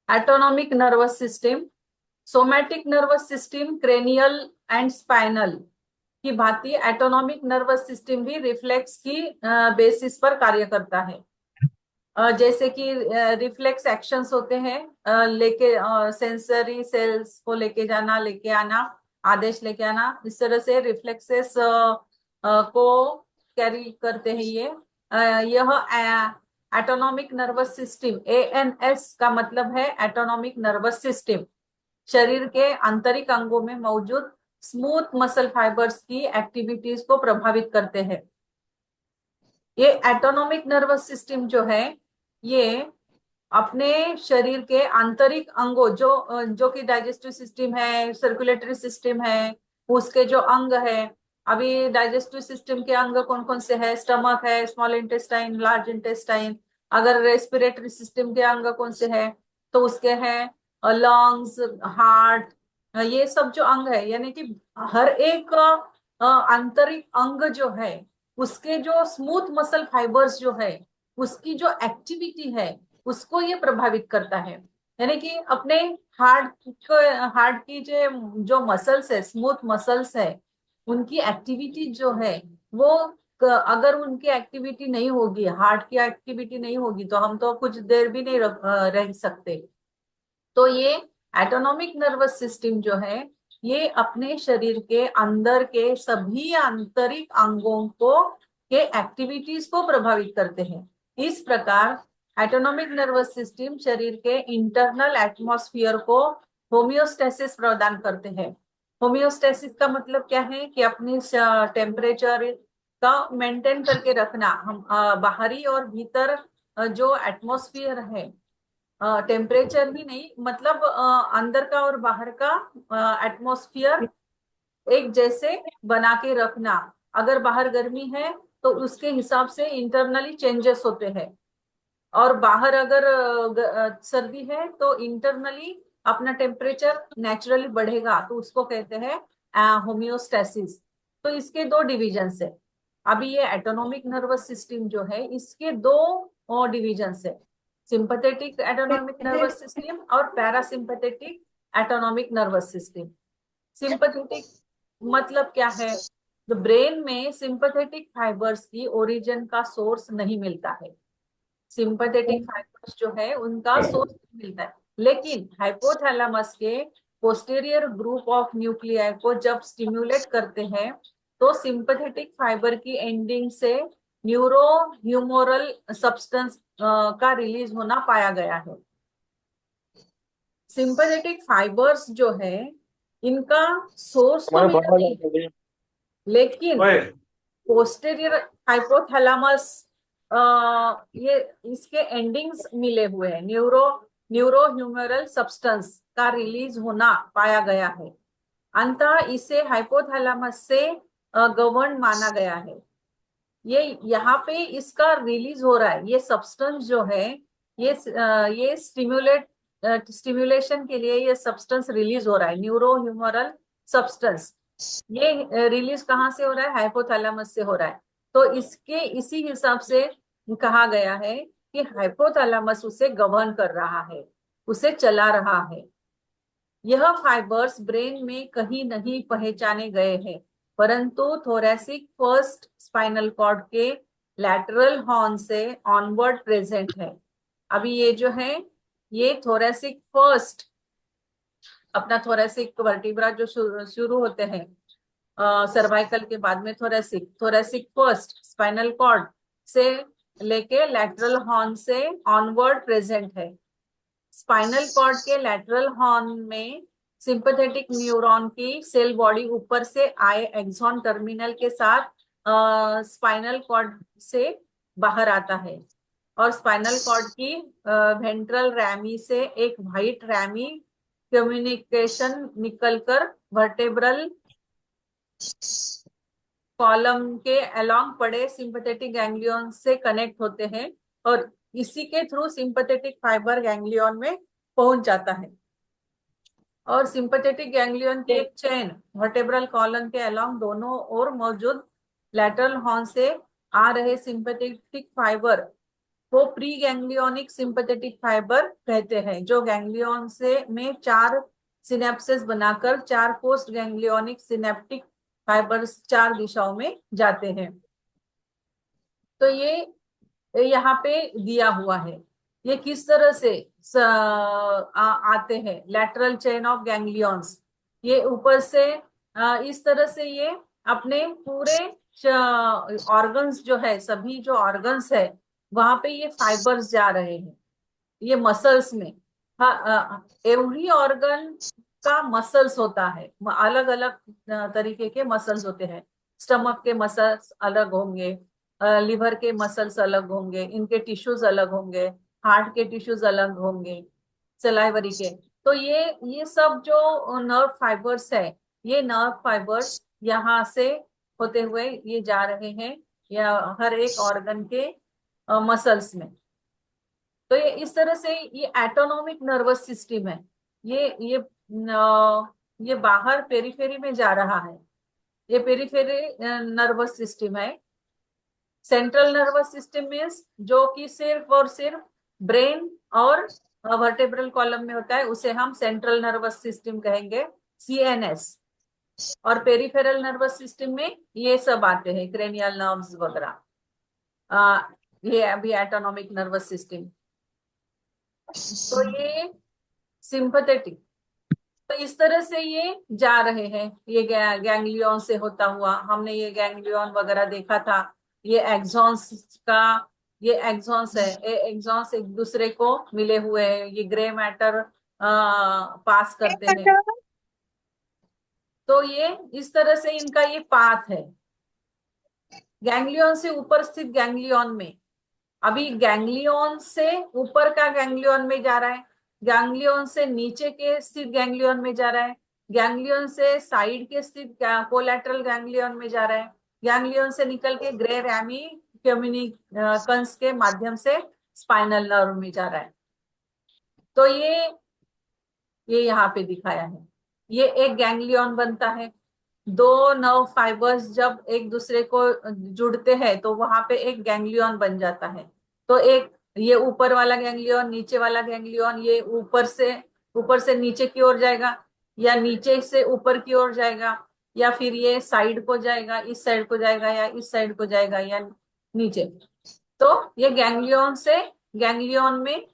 Autonomic nervous system, somatic nervous system cranial and spinal की भांति autonomic nervous system भी reflex की basis पर कार्य करता है। जैसे कि रिफ्लेक्स एक्शंस होते हैं, लेके सेंसरी सेल्स को लेके जाना, लेके आना, आदेश लेके आना, इस तरह से रिफ्लेक्सेस को कैरी करते हैं ये। यह एटोनॉमिक नर्वस सिस्टम, एएनएस का मतलब है एटोनॉमिक नर्वस सिस्टम, शरीर के आंतरिक अंगों में मौजूद स्मूथ मसल फाइबर्स की एक्टिविटीज को प्रभावित करते हैं। ये एटोनॉमिक नर्वस सिस्टम जो है, ये अपने शरीर के आंतरिक अंगों जो कि डाइजेस्टिव सिस्टम है, सर्कुलेटरी सिस्टम है, उसके जो अंग है, अभी डाइजेस्टिव सिस्टम के अंग कौन कौन से है? स्टमक है, स्मॉल इंटेस्टाइन, लार्ज इंटेस्टाइन। अगर रेस्पिरेटरी सिस्टम के अंग कौन से है तो उसके हैं लंग्स, हार्ट, ये सब जो अंग है, यानी कि हर एक आंतरिक अंग जो है उसके जो स्मूथ मसल फाइबर्स जो है उसकी जो एक्टिविटी है उसको ये प्रभावित करता है। यानी कि अपने हार्ट की जो मसल्स है, स्मूथ मसल्स है, उनकी एक्टिविटी जो है वो अगर उनकी एक्टिविटी नहीं होगी, हार्ट की एक्टिविटी नहीं होगी तो हम तो कुछ देर भी नहीं रह सकते। तो ये एटोनॉमिक नर्वस सिस्टम जो है ये अपने शरीर के अंदर के सभी आंतरिक अंगों को के एक्टिविटीज को प्रभावित करते हैं। इस प्रकार एटोनॉमिक नर्वस सिस्टम शरीर के इंटरनल एटमॉस्फेयर को होमियोस्टेसिस प्रदान करते हैं। होमियोस्टेसिस का मतलब क्या है कि अपनी टेम्परेचर का मेंटेन करके रखना। हम बाहरी और भीतर जो एटमॉस्फेयर है, टेम्परेचर ही नहीं, मतलब अंदर का और बाहर का एटमॉस्फेयर एक जैसे बना के रखना। अगर बाहर गर्मी है तो उसके हिसाब से इंटरनली चेंजेस होते हैं, और बाहर अगर सर्दी है तो इंटरनली अपना टेम्परेचर नेचुरली बढ़ेगा, तो उसको कहते हैं होमियोस्टेसिस। तो इसके दो डिविजन्स है। अभी ये एटोनॉमिक नर्वस सिस्टम जो है इसके दो डिविजन्स है, सिंपैथेटिक एटोनॉमिक नर्वस सिस्टम और parasympathetic autonomic nervous system. Sympathetic मतलब क्या है? तो ब्रेन में सिंपैथेटिक फाइबर्स की ओरिजिन का सोर्स नहीं मिलता है। सिंपैथेटिक फाइबर्स जो है उनका सोर्स मिलता है, लेकिन हाइपोथैलेमस के पोस्टीरियर ग्रुप ऑफ न्यूक्लियाई को जब स्टिम्युलेट करते हैं तो सिंपैथेटिक फाइबर की एंडिंग से न्यूरो ह्यूमोरल सब्सटेंस का रिलीज होना पाया गया है। सिंपैथेटिक फाइबर्स जो है इनका सोर्स तो हमारे मिला बाबा नहीं, जान लेकिन ओए। पोस्टेरियर हाइपोथैलेमस ये इसके एंडिंग्स मिले हुए हैं, न्यूरो ह्यूमरल सब्सटेंस का रिलीज होना पाया गया है। अंतः इसे हाइपोथैलेमस से गवर्न माना गया है। ये यहाँ पे इसका रिलीज हो रहा है, ये सब्सटेंस जो है, ये स्टिम्युलेशन के लिए ये सब्सटेंस रिलीज हो रहा है, न्यूरो ह्यूमरल सब्सटेंस। ये रिलीज कहाँ से हो रहा है? हाइपोथैलेमस से हो रहा है। तो इसके इसी हिसाब से कहा गया है कि हाइपोथैलेमस उसे गवर्न कर रहा है, उसे चला रहा है। यह फाइबर्स ब्रेन में कहीं नहीं पहचाने गए हैं, परंतु थोरैसिक फर्स्ट स्पाइनल कॉर्ड के लैटरल हॉर्न से ऑनवर्ड प्रेजेंट है। अभी ये जो है ये थोरैसिक फर्स्ट, अपना थोरैसिक वर्टिब्रा जो शुरू होते हैं सर्वाइकल के बाद में thoracic, thoracic first spinal cord से लेके लैटरल हॉर्न से ऑनवर्ड प्रेजेंट है। स्पाइनल कॉर्ड के लैटरल हॉर्न में सिंपैथेटिक न्यूरॉन की सेल बॉडी ऊपर से आए एक्सॉन टर्मिनल के साथ स्पाइनल कॉर्ड से बाहर आता है, और स्पाइनल कॉर्ड की वेंट्रल रैमी से एक व्हाइट रैमी कम्युनिकेशन निकलकर वर्टेब्रल कॉलम के अलोंग पड़े सिंपैथेटिक गैंग्लियन से कनेक्ट होते हैं, और इसी के थ्रू सिंपैथेटिक फाइबर गैंग्लियन में पहुंच जाता है। और सिंपैथेटिक गैंग्लियन की एक चेन वर्टेब्रल कॉलम के अलोंग दोनों ओर मौजूद लैटरल हॉर्न से आ रहे सिंपैथेटिक फाइबर वो प्री गैंग्लियोनिक सिंपैथेटिक फाइबर कहते हैं, जो गैंग्लियन से में 4 सिनेप्सेस बनाकर 4 पोस्ट गैंग्लियोनिक सिनेप्टिक फाइबर्स 4 दिशाओं में जाते हैं। तो ये यहाँ पे दिया हुआ है, ये किस तरह से आते हैं लैटरल चेन ऑफ गैंग्लियंस। ये ऊपर से इस तरह से ये अपने पूरे ऑर्गन्स जो है, सभी जो ऑर्गन्स है वहां पे ये फाइबर्स जा रहे हैं, ये मसल्स में। एवरी ऑर्गन का मसल्स होता है, अलग अलग तरीके के मसल्स होते हैं। स्टमक के मसल्स अलग होंगे, लिवर के मसल्स अलग होंगे, इनके टिश्यूज अलग होंगे, हार्ट के टिश्यूज अलग होंगे, सलाइवरी के। तो ये सब जो नर्व फाइबर्स है, ये नर्व फाइबर्स यहाँ से होते हुए ये जा रहे हैं या हर एक ऑर्गन के मसल्स में। तो ये इस तरह से ये एटोनॉमिक नर्वस सिस्टम है। ये ये बाहर पेरिफेरी में जा रहा है, ये पेरिफेरी नर्वस सिस्टम है। सेंट्रल नर्वस सिस्टम मीन्स जो कि सिर्फ और सिर्फ ब्रेन और वर्टेब्रल कॉलम में होता है, उसे हम सेंट्रल नर्वस सिस्टम कहेंगे, सीएनएस। और पेरिफेरल नर्वस सिस्टम में ये सब आते हैं, क्रेनियल नर्व्स वगैरह। ये अभी एटोनॉमिक नर्वस सिस्टम। तो ये सिंपैथेटिक, तो इस तरह से ये जा रहे हैं, ये गैंग्लियन से होता हुआ। हमने ये गैंग्लियन वगैरह देखा था, ये एक्सॉन्स का, ये एक्सॉन्स है, ये एक्सॉन्स एक दूसरे को मिले हुए हैं, ये ग्रे मैटर पास करते हैं। तो ये इस तरह से इनका ये पाथ है। गैंग्लियन से ऊपर स्थित गैंग्लियन में, अभी गैंग्लियन से ऊपर का गैंग्लियन में जा रहा है, गैंग्लियन से नीचे के स्थित गैंग्लियन में जा रहा है, गैंग्लियन से साइड के स्थित कोलैटरल गैंग्लियन में जा रहा है, गैंग्लियन से निकल के ग्रे रैमी कम्युनिकन्स के माध्यम से स्पाइनल नर्व में जा रहा है। तो ये यहाँ पे दिखाया है, ये एक गैंग्लियन बनता है। दो नर्व फाइबर्स जब एक दूसरे को जुड़ते हैं तो वहां पे एक गैंग्लियन बन जाता है। तो एक ये ऊपर वाला गैंग्लियन, नीचे वाला गैंग्लियन, ये ऊपर से नीचे की ओर जाएगा, या नीचे से ऊपर की ओर जाएगा, या फिर ये साइड को जाएगा, इस साइड को जाएगा, या इस साइड को जाएगा, या नीचे। तो ये गैंग्लियन से गैंग्लियन में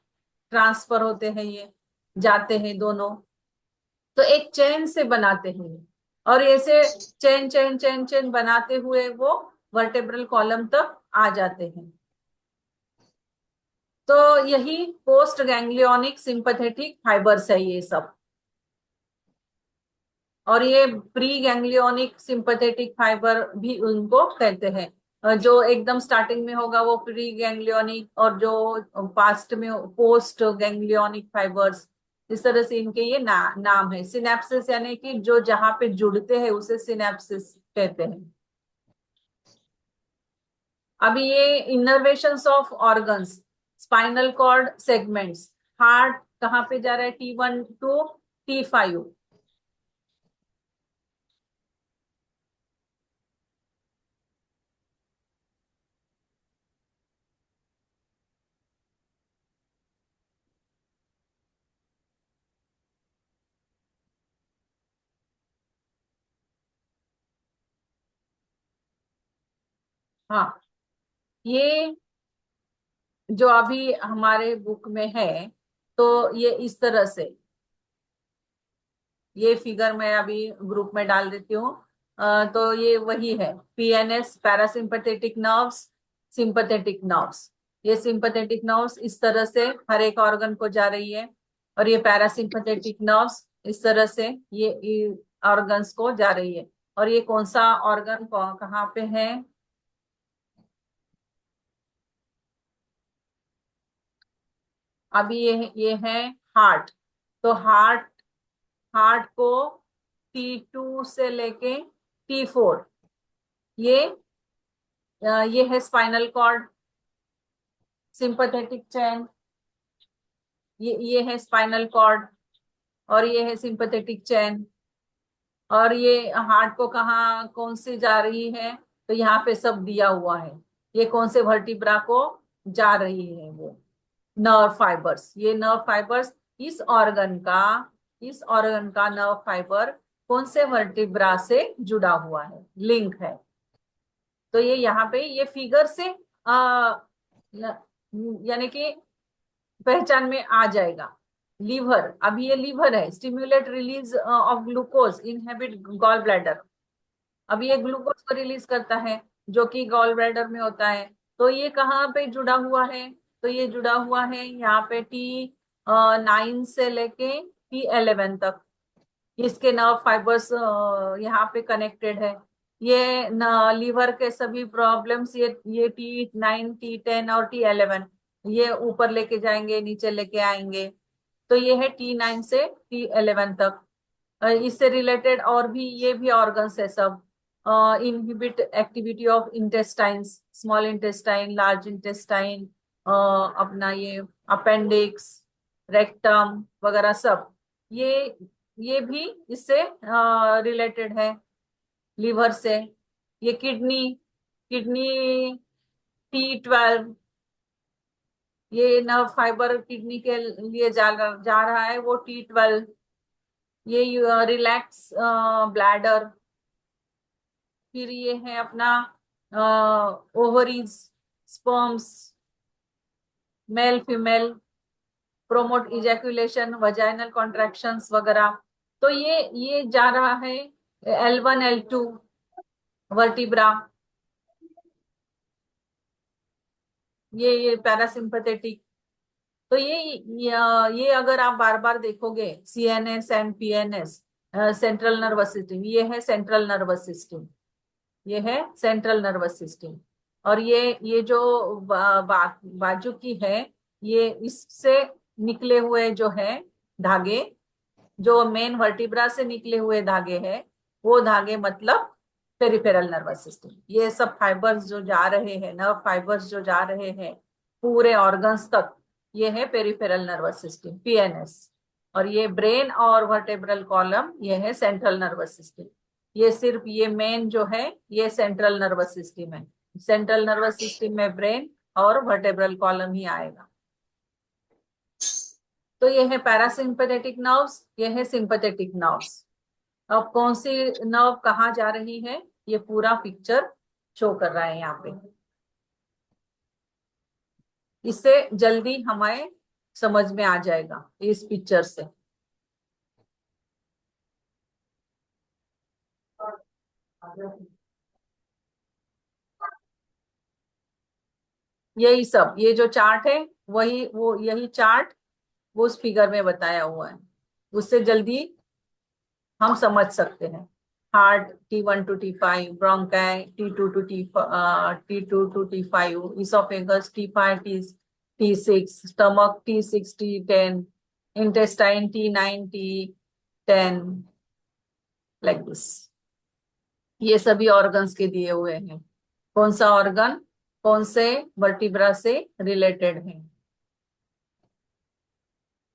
ट्रांसफर होते हैं, ये जाते हैं दोनों। तो एक चेन से बनाते हैं ये। और ऐसे चेन चेन चेन चेन बनाते हुए वो वर्टेब्रल कॉलम तक आ जाते हैं। तो यही पोस्ट गैंग्लियोनिक सिंपैथेटिक फाइबर्स है ये सब। और ये प्री गैंग्लियोनिक सिंपैथेटिक फाइबर भी उनको कहते हैं। जो एकदम स्टार्टिंग में होगा वो प्री गैंग्लियोनिक, और जो पास्ट में पोस्ट गैंग्लियोनिक फाइबर्स। इस तरह से इनके ये नाम है। सिनेप्सिस यानी कि जो जहां पे जुड़ते हैं उसे सिनेप्सिस कहते हैं। अभी ये innervations of organs, spinal cord segments, heart कहाँ पे जा रहा है, T1 टू T5। हाँ, ये जो अभी हमारे बुक में है, तो ये इस तरह से, ये फिगर मैं अभी ग्रुप में डाल देती हूँ। तो ये वही है, PNS parasympathetic nerves, sympathetic nerves. ये सिंपैथेटिक नर्व्स इस तरह से हर एक ऑर्गन को जा रही है, और ये पैरासिम्पथेटिक नर्व्स इस तरह से ये ऑर्गन्स को जा रही है। और ये कौन सा ऑर्गन कहाँ पे है, अभी ये है हार्ट। तो हार्ट को T2 से लेके T4, ये ये है स्पाइनल कॉर्ड, सिंपैथेटिक चैन, ये है स्पाइनल कॉर्ड, और ये है सिंपैथेटिक चैन। और ये हार्ट को कौन सी जा रही है, तो यहाँ पे सब दिया हुआ है, ये कौन से वर्टिब्रा को जा रही है वो नर्व फाइबर्स। ये नर्व फाइबर्स इस ऑर्गन का नर्व फाइबर कौन से वर्टिब्रा से जुड़ा हुआ है, लिंक है। तो ये यहाँ पे ये फिगर से यानी कि पहचान में आ जाएगा। लीवर, अब ये लीवर है, stimulate release of glucose inhibit gall bladder. अब ये ग्लूकोज को रिलीज करता है जो कि गॉल ब्लैडर में होता है। तो ये कहाँ पे जुड़ा हुआ है, तो ये जुड़ा हुआ है यहाँ पे T9 से लेके T11 तक। इसके नर्व फाइबर्स यहाँ पे कनेक्टेड है। ये लीवर के सभी प्रॉब्लम्स ये T9 T10 और T11 ये ऊपर लेके जाएंगे, नीचे लेके आएंगे। तो ये है T9 से T11 तक। इससे रिलेटेड और भी ये भी ऑर्गन्स है सब। Inhibit activity of intestines, small intestine, large intestine, अपना ये अपेंडिक्स, रेक्टम वगैरह सब। ये भी इससे रिलेटेड है लीवर से। ये किडनी, किडनी T12, ये नर्व फाइबर किडनी के लिए जा रहा है वो T12। ये रिलैक्स ब्लैडर। फिर ये है अपना ovaries, sperms, male female, promote ejaculation, vaginal contractions वगैरह। तो ये जा रहा है L1 L2 वर्टिब्रा। ये पैरासिम्पथेटिक। तो ये अगर आप बार बार देखोगे CNS and PNS, central nervous system, ये है सेंट्रल नर्वस सिस्टम, ये है सेंट्रल नर्वस सिस्टम। और ये जो बाजू की है, ये इससे निकले हुए जो है धागे, जो मेन वर्टिब्रा से निकले हुए धागे हैं, वो धागे मतलब पेरिफेरल नर्वस सिस्टम। ये सब फाइबर्स जो जा रहे हैं, नर्व फाइबर्स जो जा रहे हैं पूरे ऑर्गन्स तक, ये है पेरिफेरल नर्वस सिस्टम, PNS। और ये ब्रेन और वर्टेब्रल कॉलम, ये है सेंट्रल नर्वस सिस्टम। ये सिर्फ ये मेन जो है ये सेंट्रल नर्वस सिस्टम है। सेंट्रल नर्वस सिस्टम में ब्रेन और वर्टेब्रल कॉलम ही आएगा। तो ये है पैरासिम्पथेटिक नर्व्स, ये है सिंपथेटिक नर्व्स। अब कौन सी नर्व कहाँ जा रही है ये पूरा पिक्चर शो कर रहा है यहाँ पे। इससे जल्दी हमें समझ में आ जाएगा इस पिक्चर से। यही सब, ये जो चार्ट है वही वो यही चार्ट वो उस फिगर में बताया हुआ है, उससे जल्दी हम समझ सकते हैं। Heart T1 to T5, bronchi T2 to T5, oesophagus T5 T6, stomach T6 T10, intestine T9 T10, like this. ये सभी ऑर्गन्स के दिए हुए हैं, कौन सा ऑर्गन कौन से वर्टिब्रा से रिलेटेड है।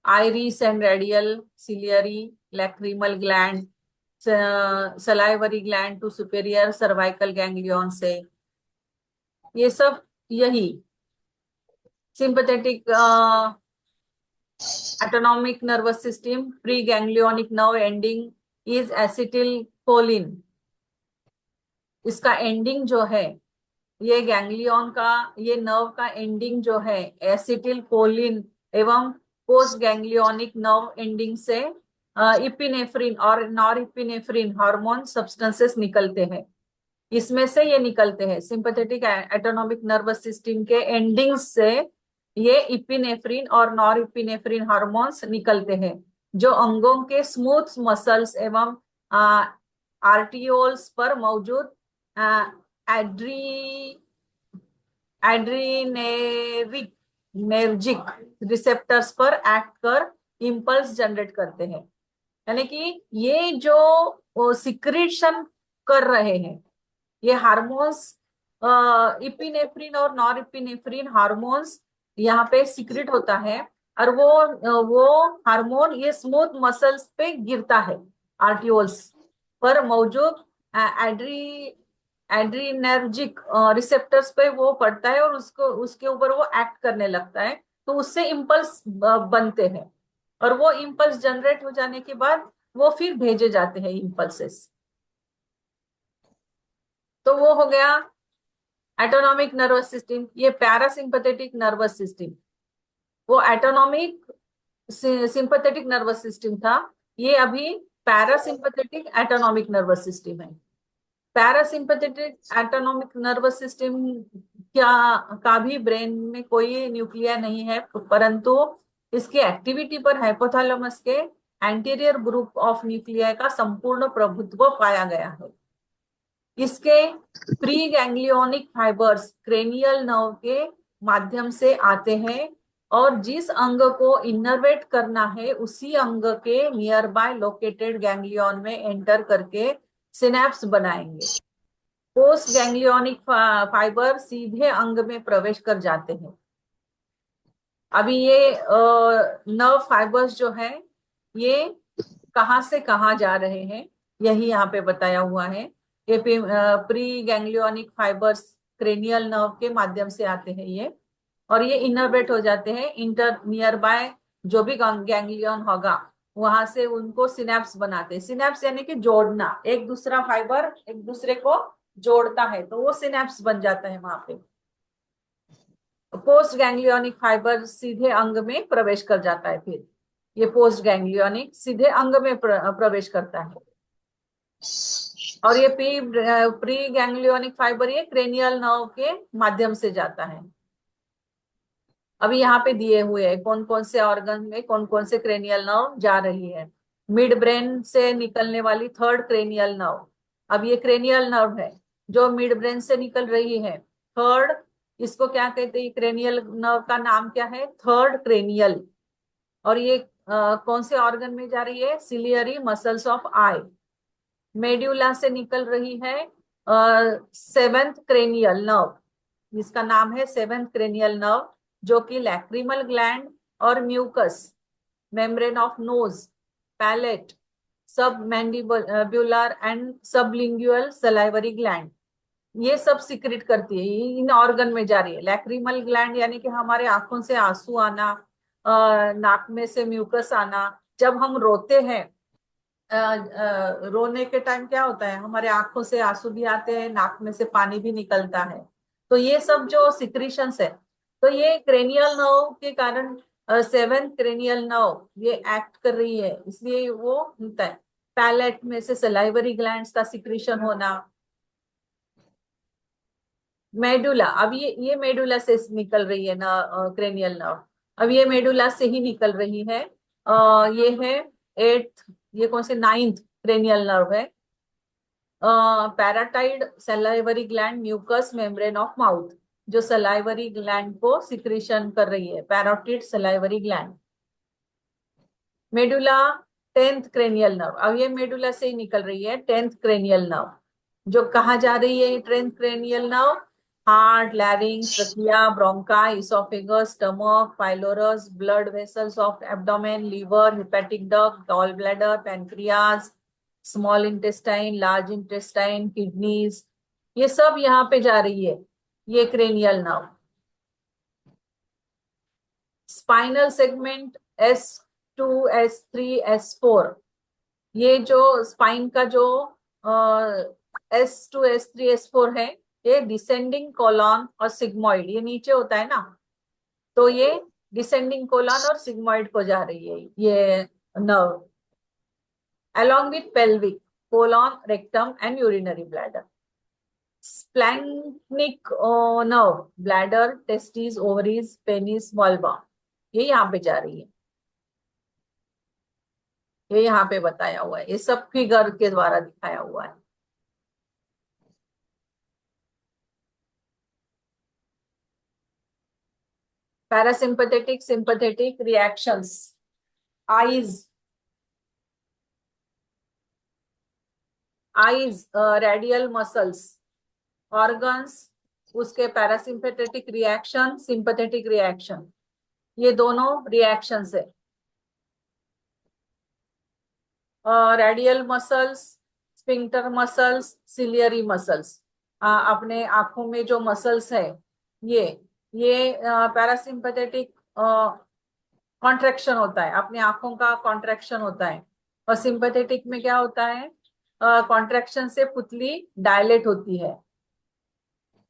Iris and radial, ciliary, lacrimal gland, salivary gland to superior cervical ganglion से, ये सब यही sympathetic autonomic nervous system, pre ganglionic nerve ending is acetyl choline. इसका एंडिंग जो है ये गैंग्लियन का, ये नर्व का एंडिंग जो है एसिटिल कोलिन एवं पोस्ट गैंग्लियोनिक नर्व एंडिंग से इपिनेफ्रिन और नॉर इपिनेफ्रिन हार्मोन सब्सटेंसेस निकलते हैं। इसमें से ये निकलते हैं सिंपैथेटिक ऑटोनॉमिक नर्वस सिस्टम के एंडिंग से, ये इपिनेफ्रिन और नॉर इपिनेफ्रिन हार्मोन्स निकलते हैं जो अंगों के स्मूथ मसल्स एवं आर्टियोल्स पर मौजूद एड्री एड्रीनेर्जिक रिसेप्टर्स पर एक्ट कर इम्पल्स जनरेट करते हैं। यानी कि ये जो सिक्रीशन कर रहे हैं ये हार्मोन्स, इपिनेफ्रिन और नॉर इपिनेफ्रिन हार्मोन्स यहाँ पे सिक्रेट होता है। और वो हार्मोन ये स्मूथ मसल्स पे गिरता है, आर्टियोल्स पर मौजूद एड्री एड्रीनर्जिक रिसेप्टर्स पे वो पड़ता है और उसको उसके ऊपर वो एक्ट करने लगता है, तो उससे इम्पल्स बनते हैं, और वो इम्पल्स जनरेट हो जाने के बाद वो फिर भेजे जाते हैं इम्पल्सेस। तो वो हो गया एटोनॉमिक नर्वस सिस्टम। ये पैरासिम्पथेटिक नर्वस सिस्टम, वो एटोनॉमिक सिंपैथेटिक नर्वस सिस्टम था, ये अभी पैरासिम्पथेटिक एटोनॉमिक नर्वस सिस्टम है। पैरासिम्पथेटिक एटोनॉमिक नर्वस सिस्टम क्या का भी ब्रेन में कोई न्यूक्लिया नहीं है, परंतु इसकी एक्टिविटी पर हाइपोथैलेमस के एंटीरियर ग्रुप ऑफ न्यूक्लिया का संपूर्ण प्रभुत्व पाया गया है। इसके pre ganglionic fibres cranial nerve के माध्यम से आते हैं और जिस अंग को इनर्वेट करना है उसी अंग के नियर बाय लोकेटेड गैंग्लियन में एंटर करके सिनेप्स बनाएंगे। पोस्ट गैंग्लियोनिक फाइबर सीधे अंग में प्रवेश कर जाते हैं। अभी ये नर्व फाइबर्स जो है ये कहाँ से कहाँ जा रहे हैं, यही यहाँ पे बताया हुआ है। ये pre ganglionic fibres cranial nerve के माध्यम से आते हैं ये, और ये इनर्वेट हो जाते हैं इंटर नियर बाय जो भी गैंग्लियन होगा वहां से उनको सिनेप्स बनाते हैं। सिनेप्स यानी कि जोड़ना, एक दूसरा फाइबर एक दूसरे को जोड़ता है तो वो सिनेप्स बन जाता है वहां पे। पोस्ट गैंग्लियोनिक फाइबर सीधे अंग में प्रवेश कर जाता है, फिर ये पोस्ट गैंग्लियोनिक सीधे अंग में प्रवेश करता है। और ये प्री गैंग्लियोनिक फाइबर ये क्रेनियल नर्व के माध्यम से जाता है। अभी यहाँ पे दिए हुए हैं कौन कौन से ऑर्गन में कौन कौन से क्रेनियल नर्व जा रही है। मिड ब्रेन से निकलने वाली थर्ड क्रेनियल नर्व, अब ये क्रेनियल नर्व है जो मिड ब्रेन से निकल रही है थर्ड, इसको क्या कहते हैं, क्रेनियल नर्व का नाम क्या है, थर्ड क्रेनियल। और ये कौन से ऑर्गन में जा रही है, ciliary muscles of I. Medulla से निकल रही है सेवेंथ क्रेनियल नर्व, जिसका नाम है सेवेंथ क्रेनियल नर्व, जो कि लैक्रिमल ग्लैंड और mucous membrane of nose palate submandibular and sublingual salivary gland ये सब सिक्रेट करती है, इन ऑर्गन में जा रही है। लैक्रिमल ग्लैंड यानी कि हमारे आंखों से आंसू आना, नाक में से म्यूकस आना, जब हम रोते हैं रोने के टाइम क्या होता है, हमारे आंखों से आंसू भी आते हैं, नाक में से पानी भी निकलता है, तो ये सब जो सिक्रीशंस है, तो ये क्रेनियल नर्व के कारण सेवेंथ क्रेनियल नर्व ये एक्ट कर रही है, इसलिए वो होता है। पैलेट में से सलाइवरी ग्लैंड्स का सिक्रीशन होना। मेडुला, अब ये मेडुला से निकल रही है ना क्रेनियल नर्व, अब ये मेडुला से ही निकल रही है। ये है एट्थ, ये कौन से, नाइन्थ क्रेनियल नर्व है। Parotid salivary gland mucous membrane of mouth, जो सलाइवरी ग्लैंड को सिक्रीशन कर रही है, parotid salivary gland. Medulla tenth cranial nerve, अब ये मेडुला से ही निकल रही है टेंथ क्रेनियल नर्व, जो कहाँ जा रही है tenth cranial nerve, heart larynx trachea bronchi oesophagus stomach pylorus blood vessels of abdomen liver hepatic duct gall bladder pancreas small intestine large intestine kidneys, ये सब यहाँ पे जा रही है ये cranial nerve. Spinal segment S2 S3 S4, ये जो स्पाइन का जो S2 S3 S4 है, ये डिसेंडिंग कोलॉन और सिग्मोइड, ये नीचे होता है ना, तो ये डिसेंडिंग कोलॉन और सिग्मोइड को जा रही है ये nerve, along with pelvic, colon, rectum and urinary bladder. Splanchnic nerve, bladder, testes, ovaries, penis, vulva, ये यहाँ पे जा रही है, ये यहाँ पे बताया हुआ है, ये सब फिगर के द्वारा दिखाया हुआ है। Parasympathetic sympathetic reactions, eyes, eyes radial muscles, organs, उसके पैरासिम्पथेटिक रिएक्शन सिंपैथेटिक रिएक्शन, ये दोनों रिएक्शंस है। Radial muscles, sphincter muscles, ciliary muscles, अपने आंखों में जो मसल्स है, ये ये पैरासिम्पथेटिक कॉन्ट्रेक्शन होता है, अपनी आंखों का कॉन्ट्रेक्शन होता है। और सिंपैथेटिक में क्या होता है, कॉन्ट्रेक्शन से पुतली डायलेट होती है,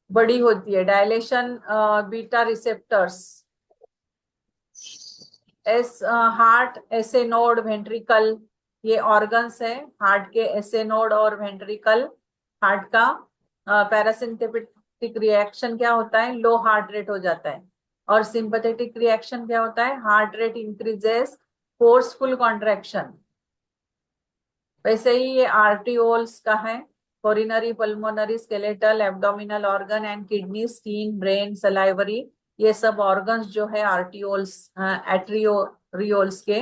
बड़ी होती है, डायलेशन बीटा रिसेप्टर्स। एस हार्ट, एसे नोड, वेंट्रिकल, ये ऑर्गन्स है हार्ट के, एसे नोड और वेंट्रिकल। हार्ट का पैरासिम्पथेटिक रिएक्शन क्या होता है, लो हार्ट रेट हो जाता है। और सिंपैथेटिक रिएक्शन क्या होता है, heart rate increases, forceful contraction. वैसे ही ये आर्टियोल्स का है, coronary, pulmonary, skeletal, abdominal organ and kidney, skin, brain, salivary, ये सब ऑर्गन्स जो है आर्टियोल्स, एट्रियोरियोल्स के,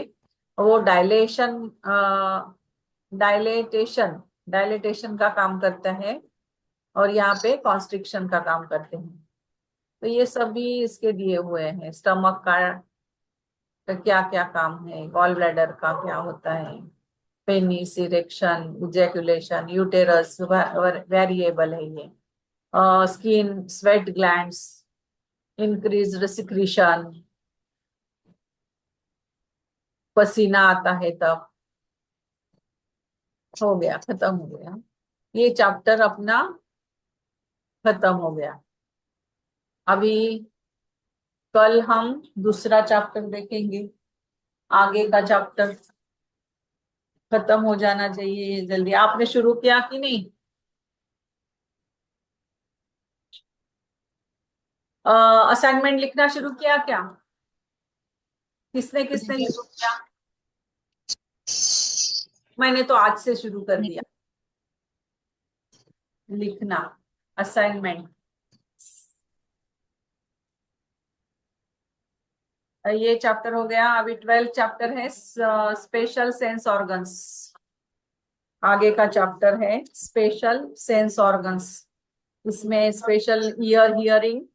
वो डायलेटेशन डायलेटेशन का काम करता है, और यहाँ पे कॉन्स्ट्रिक्शन का काम करते हैं। तो ये सभी इसके दिए हुए हैं। स्टमक का क्या क्या काम है, गॉल ब्लैडर का क्या होता है, penis, erection, ejaculation, uterus, variable है ये। Skin, sweat glands, increased secretion, पसीना आता है तब। हो गया, खत्म हो गया, ये चैप्टर अपना खत्म हो गया। अभी कल हम दूसरा चैप्टर देखेंगे, आगे का चैप्टर खत्म हो जाना चाहिए जल्दी। आपने शुरू किया कि नहीं? असाइनमेंट लिखना शुरू किया क्या? किसने किसने शुरू किया? मैंने तो आज से शुरू कर दिया लिखना असाइनमेंट। ये चैप्टर हो गया। अभी 12th चैप्टर है स्पेशल सेंस ऑर्गन्स। आगे का चैप्टर है स्पेशल सेंस ऑर्गन्स। इसमें स्पेशल ईयर हियरिंग,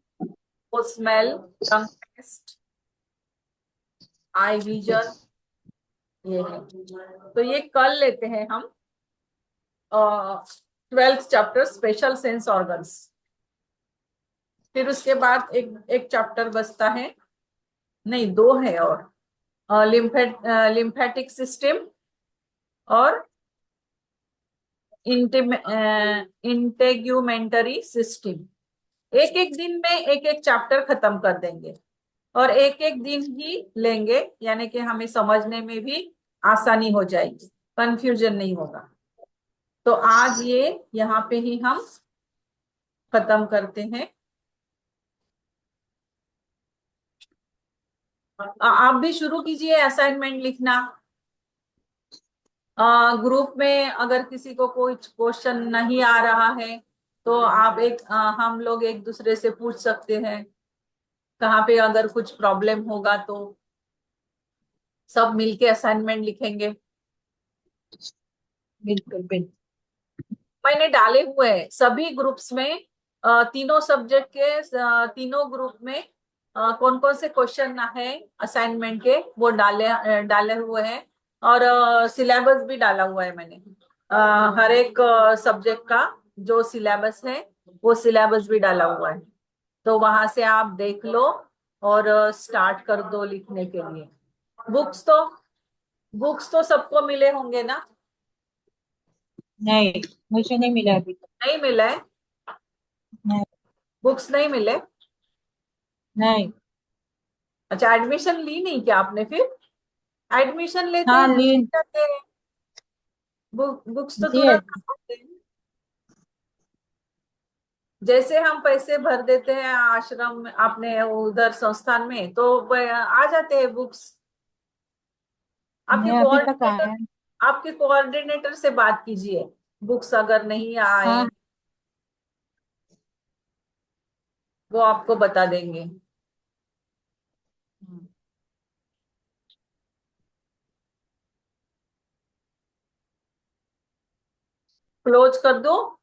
स्मेल, टंग टेस्ट, आई विजन, ये है। तो ये कल लेते हैं हम 12th chapter special sense organs. फिर उसके बाद एक एक चैप्टर बचता है, नहीं दो है और, लिम्फेटिक सिस्टम और इंटेग्यूमेंटरी सिस्टम। एक एक दिन में एक एक चैप्टर खत्म कर देंगे, और एक एक दिन ही लेंगे, यानी कि हमें समझने में भी आसानी हो जाएगी, कंफ्यूजन नहीं होगा। तो आज ये यहाँ पे ही हम खत्म करते हैं। आप भी शुरू कीजिए असाइनमेंट लिखना। ग्रुप में अगर किसी को कोई क्वेश्चन नहीं आ रहा है तो आप हम लोग एक दूसरे से पूछ सकते हैं, कहाँ पे अगर कुछ प्रॉब्लम होगा तो सब मिलके असाइनमेंट लिखेंगे। बिल्कुल बिल्कुल। मैंने डाले हुए हैं सभी ग्रुप्स में, तीनों सब्जेक्ट के, तीनों ग्रुप में कौन कौन से क्वेश्चन है असाइनमेंट के, वो डाले हुए हैं। और सिलेबस भी डाला हुआ है मैंने, हर एक सब्जेक्ट का जो सिलेबस है वो सिलेबस भी डाला हुआ है। तो वहां से आप देख लो और स्टार्ट कर दो लिखने के लिए। बुक्स तो बुक्स तो सबको मिले होंगे ना? नहीं, मुझे नहीं मिला अभी तक। नहीं मिला है? नहीं। बुक्स नहीं मिले? नहीं। अच्छा, एडमिशन ली नहीं क्या आपने फिर? एडमिशन लेते ही हाँ, ली। जाते हैं, बुक्स तो दिए। तुरंत आते हैं। जैसे हम पैसे भर देते हैं आश्रम में, अपने उधर संस्थान में, तो आ जाते हैं बुक्स। आपके नहीं, अभी तक कोऑर्डिनेटर आया। आपके कोऑर्डिनेटर से बात कीजिए, बुक्स अगर नहीं आए हाँ। वो आपको बता देंगे। क्लोज कर दो।